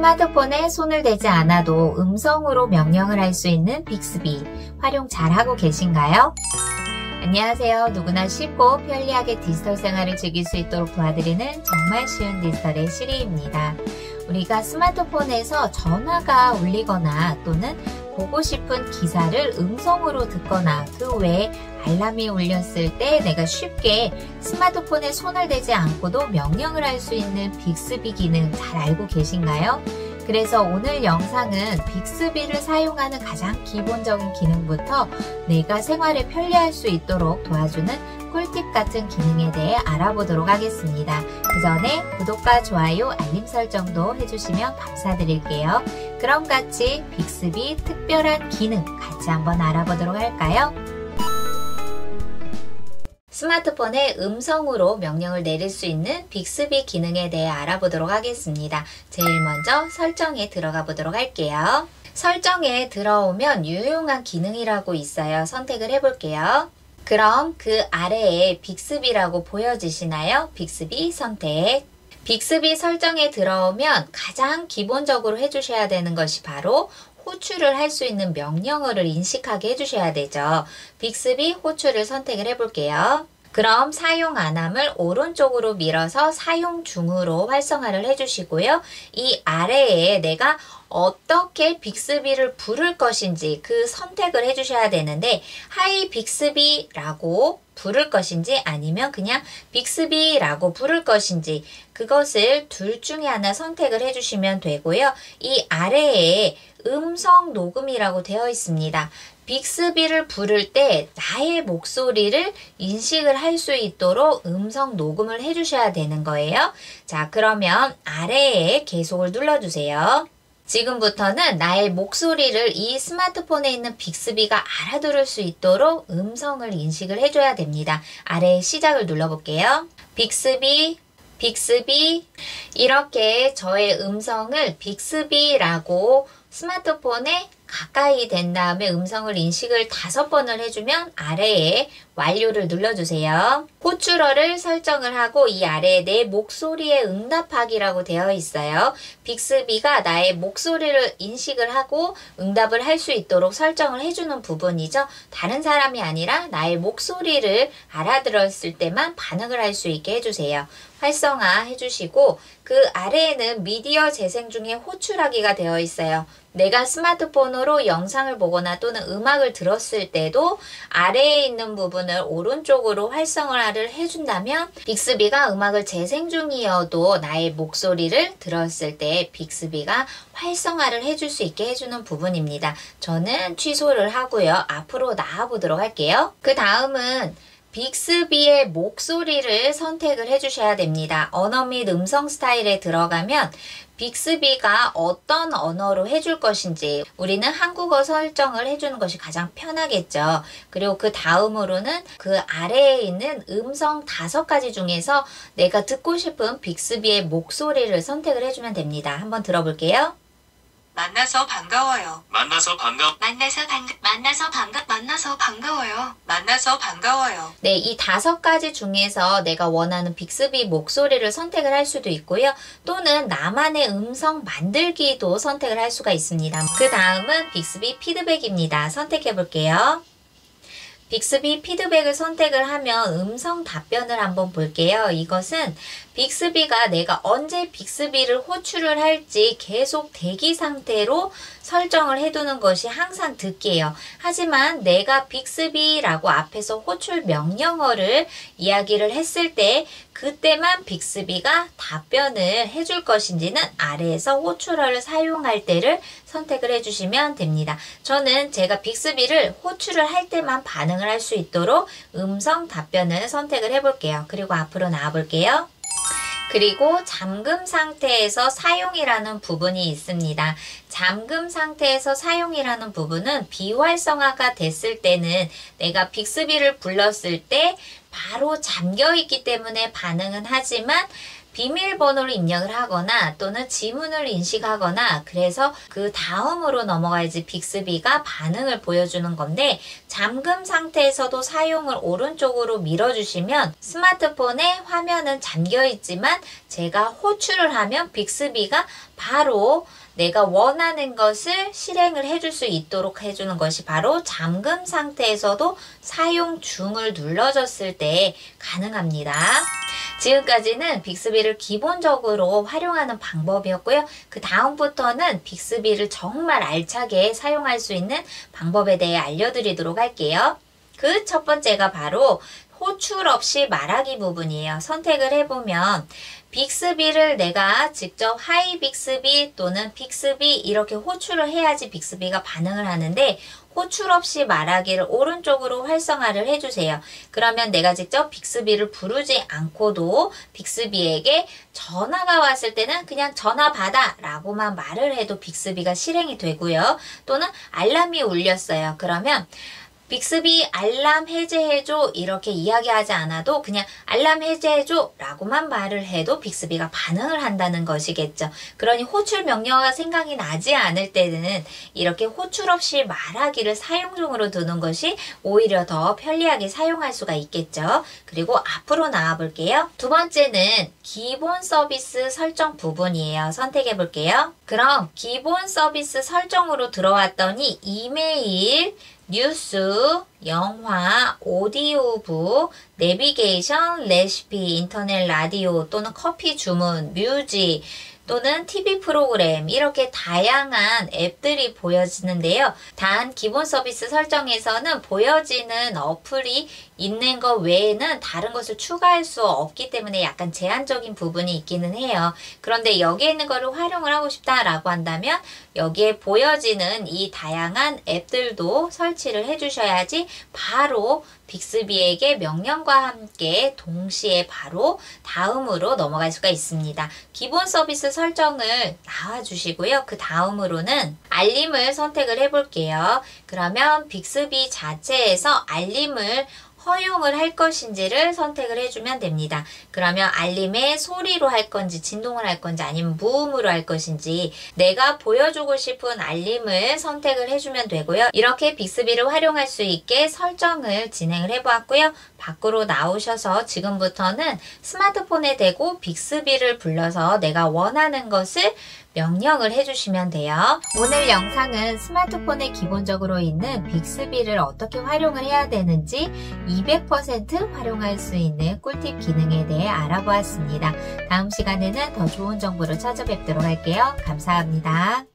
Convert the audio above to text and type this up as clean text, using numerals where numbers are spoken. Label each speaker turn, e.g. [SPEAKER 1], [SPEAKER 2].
[SPEAKER 1] 스마트폰에 손을 대지 않아도 음성으로 명령을 할 수 있는 빅스비 활용 잘하고 계신가요? 안녕하세요. 누구나 쉽고 편리하게 디지털 생활을 즐길 수 있도록 도와드리는 정말 쉬운 디지털의 시리입니다. 우리가 스마트폰에서 전화가 울리거나 또는 보고 싶은 기사를 음성으로 듣거나 그 외에 알람이 울렸을 때 내가 쉽게 스마트폰에 손을 대지 않고도 명령을 할 수 있는 빅스비 기능 잘 알고 계신가요? 그래서 오늘 영상은 빅스비를 사용하는 가장 기본적인 기능부터 내가 생활에 편리할 수 있도록 도와주는 꿀팁 같은 기능에 대해 알아보도록 하겠습니다. 그 전에 구독과 좋아요, 알림 설정도 해주시면 감사드릴게요. 그럼 같이 빅스비 특별한 기능 같이 한번 알아보도록 할까요? 스마트폰에 음성으로 명령을 내릴 수 있는 빅스비 기능에 대해 알아보도록 하겠습니다. 제일 먼저 설정에 들어가 보도록 할게요. 설정에 들어오면 유용한 기능이라고 있어요. 선택을 해볼게요. 그럼 그 아래에 빅스비라고 보여지시나요? 빅스비 선택. 빅스비 설정에 들어오면 가장 기본적으로 해주셔야 되는 것이 바로 호출을 할 수 있는 명령어를 인식하게 해주셔야 되죠. 빅스비 호출을 선택을 해볼게요. 그럼 사용 안함을 오른쪽으로 밀어서 사용 중으로 활성화를 해주시고요. 이 아래에 내가 어떻게 빅스비를 부를 것인지 그 선택을 해주셔야 되는데 하이 빅스비라고 부를 것인지 아니면 그냥 빅스비라고 부를 것인지 그것을 둘 중에 하나 선택을 해주시면 되고요. 이 아래에 음성 녹음이라고 되어 있습니다. 빅스비를 부를 때 나의 목소리를 인식을 할 수 있도록 음성 녹음을 해주셔야 되는 거예요. 자, 그러면 아래에 계속을 눌러주세요. 지금부터는 나의 목소리를 이 스마트폰에 있는 빅스비가 알아들을 수 있도록 음성을 인식을 해줘야 됩니다. 아래 시작을 눌러볼게요. 빅스비, 빅스비 이렇게 저의 음성을 빅스비라고 스마트폰에 가까이 된 다음에 음성을 인식을 5번을 해주면 아래에 완료를 눌러주세요. 호출어를 설정을 하고 이 아래에 내 목소리에 응답하기라고 되어 있어요. 빅스비가 나의 목소리를 인식을 하고 응답을 할 수 있도록 설정을 해주는 부분이죠. 다른 사람이 아니라 나의 목소리를 알아들었을 때만 반응을 할 수 있게 해주세요. 활성화 해주시고 그 아래에는 미디어 재생 중에 호출하기가 되어 있어요. 내가 스마트폰으로 영상을 보거나 또는 음악을 들었을 때도 아래에 있는 부분을 오른쪽으로 활성화를 해준다면 빅스비가 음악을 재생 중이어도 나의 목소리를 들었을 때 빅스비가 활성화를 해줄 수 있게 해주는 부분입니다. 저는 취소를 하고요. 앞으로 나아보도록 할게요. 그 다음은 빅스비의 목소리를 선택을 해주셔야 됩니다. 언어 및 음성 스타일에 들어가면 빅스비가 어떤 언어로 해줄 것인지 우리는 한국어 설정을 해주는 것이 가장 편하겠죠. 그리고 그 다음으로는 그 아래에 있는 음성 5가지 중에서 내가 듣고 싶은 빅스비의 목소리를 선택을 해주면 됩니다. 한번 들어볼게요.
[SPEAKER 2] 만나서 반가워요.
[SPEAKER 3] 만나서 반가워요.
[SPEAKER 2] 만나서 반가워요.
[SPEAKER 1] 네, 이 5가지 중에서 내가 원하는 빅스비 목소리를 선택을 할 수도 있고요. 또는 나만의 음성 만들기도 선택을 할 수가 있습니다. 그 다음은 빅스비 피드백입니다. 선택해 볼게요. 빅스비 피드백을 선택을 하면 음성 답변을 한번 볼게요. 이것은 빅스비가 내가 언제 빅스비를 호출을 할지 계속 대기 상태로 설정을 해두는 것이 항상 듣기예요. 하지만 내가 빅스비라고 앞에서 호출 명령어를 이야기를 했을 때 그때만 빅스비가 답변을 해줄 것인지는 아래에서 호출어를 사용할 때를 선택을 해주시면 됩니다. 저는 제가 빅스비를 호출을 할 때만 반응을 할 수 있도록 음성 답변을 선택을 해볼게요. 그리고 앞으로 나와볼게요. 그리고 잠금 상태에서 사용이라는 부분이 있습니다. 잠금 상태에서 사용이라는 부분은 비활성화가 됐을 때는 내가 빅스비를 불렀을 때 바로 잠겨 있기 때문에 반응은 하지만 비밀번호를 입력을 하거나 또는 지문을 인식하거나 그래서 그 다음으로 넘어가야지 빅스비가 반응을 보여주는 건데 잠금 상태에서도 사용을 오른쪽으로 밀어주시면 스마트폰의 화면은 잠겨 있지만 제가 호출을 하면 빅스비가 바로 내가 원하는 것을 실행을 해줄 수 있도록 해주는 것이 바로 잠금 상태에서도 사용 중을 눌러줬을 때 가능합니다. 지금까지는 빅스비를 기본적으로 활용하는 방법이었고요. 그 다음부터는 빅스비를 정말 알차게 사용할 수 있는 방법에 대해 알려드리도록 할게요. 그 첫 번째가 바로 호출 없이 말하기 부분이에요. 선택을 해보면 빅스비를 내가 직접 하이 빅스비 또는 빅스비 이렇게 호출을 해야지 빅스비가 반응을 하는데 호출 없이 말하기를 오른쪽으로 활성화를 해주세요. 그러면 내가 직접 빅스비를 부르지 않고도 빅스비에게 전화가 왔을 때는 그냥 전화 받아 라고만 말을 해도 빅스비가 실행이 되고요. 또는 알람이 울렸어요. 그러면 빅스비 알람 해제해줘 이렇게 이야기하지 않아도 그냥 알람 해제해줘 라고만 말을 해도 빅스비가 반응을 한다는 것이겠죠. 그러니 호출 명령어가 생각이 나지 않을 때는 이렇게 호출 없이 말하기를 사용 중으로 두는 것이 오히려 더 편리하게 사용할 수가 있겠죠. 그리고 앞으로 나와 볼게요. 두 번째는 기본 서비스 설정 부분이에요. 선택해 볼게요. 그럼 기본 서비스 설정으로 들어왔더니 이메일, 뉴스, 영화, 오디오북, 내비게이션, 레시피, 인터넷 라디오 또는 커피 주문, 뮤직 또는 TV 프로그램 이렇게 다양한 앱들이 보여지는데요. 단 기본 서비스 설정에서는 보여지는 어플이 있는 것 외에는 다른 것을 추가할 수 없기 때문에 약간 제한적인 부분이 있기는 해요. 그런데 여기에 있는 거를 활용을 하고 싶다라고 한다면 여기에 보여지는 이 다양한 앱들도 설치를 해주셔야지 바로 빅스비에게 명령과 함께 동시에 바로 다음으로 넘어갈 수가 있습니다. 기본 서비스 설정을 나와주시고요. 그 다음으로는 알림을 선택을 해볼게요. 그러면 빅스비 자체에서 알림을 허용을 할 것인지를 선택을 해주면 됩니다. 그러면 알림에 소리로 할 건지 진동을 할 건지 아니면 무음으로 할 것인지 내가 보여주고 싶은 알림을 선택을 해주면 되고요. 이렇게 빅스비를 활용할 수 있게 설정을 진행을 해보았고요. 밖으로 나오셔서 지금부터는 스마트폰에 대고 빅스비를 불러서 내가 원하는 것을 명령을 해주시면 돼요. 오늘 영상은 스마트폰에 기본적으로 있는 빅스비를 어떻게 활용을 해야 되는지 200% 활용할 수 있는 꿀팁 기능에 대해 알아보았습니다. 다음 시간에는 더 좋은 정보로 찾아뵙도록 할게요. 감사합니다.